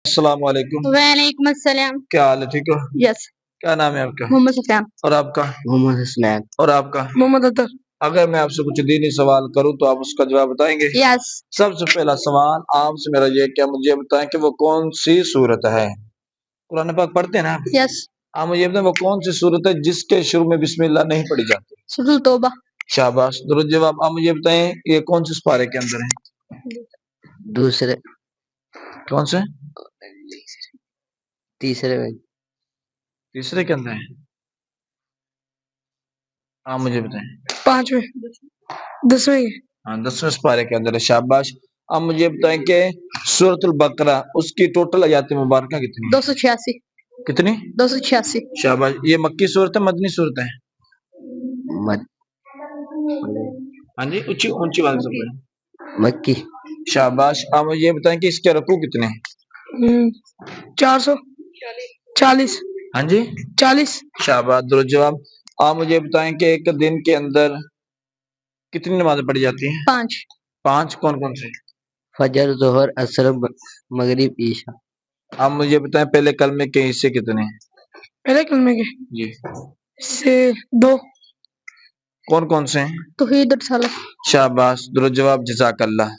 अस्सलाम वालेकुम। वालेकुम अस्सलाम। क्या हाल है, ठीक हो? यस। क्या नाम है आपका? मोहम्मद सफियान। और आपका? मोहम्मद हसनैन। और आपका? मोहम्मद अतर। अगर मैं आपसे कुछ दीनी सवाल करूं तो आप उसका जवाब बताएंगे? यस। सबसे पहला सवाल आपसे मेरा ये, क्या मुझे बताएं कि वो कौन सी सूरत है? कुरान पाक पढ़ते हैं ना आप? यस। आप मुझे बताएं वो कौन सी सूरत है जिसके शुरू में बिस्मिल्लाह नहीं पढ़ी जाती? सूरह तौबा। शाबाश, दुरुस्त जवाब। आप मुझे बताएं ये कौन से पारे के अंदर है? दूसरे कौन से? तीसरे में। तीसरे के अंदर है। आप मुझे बताएं। पांचवें। 10वें। हाँ, 10वें पारे के अंदर है। शाबाश। अब मुझे बताएं कि सूरतुल बकरा उसकी टोटल आयत मुबारक कितनी? 286। कितनी? 286। शाबाश। ये मक्की सूरत है, मदनी सूरत है? मत हाँ जी, ऊंची ऊंची वाली सब है। मक्की। शाबाश। अब मुझे ये बताएं कि इसके रकू कितने? 440। हाँ जी, 40। शाबाश, दुरुस्त जवाब। आप मुझे बताएं कि एक दिन के अंदर कितनी नमाजें पढ़ी जाती हैं? 5। 5। कौन कौन से? फजर, जोहर, असर, मगरिब, ईशा। आप मुझे बताएं पहले कलमे के हिस्से कितने हैं? पहले कलमे के जी, से 2। कौन कौन से हैं? तौहीद और रिसालत। शाबाश, दुरुस्त जवाब, जज़ाकल्लाह।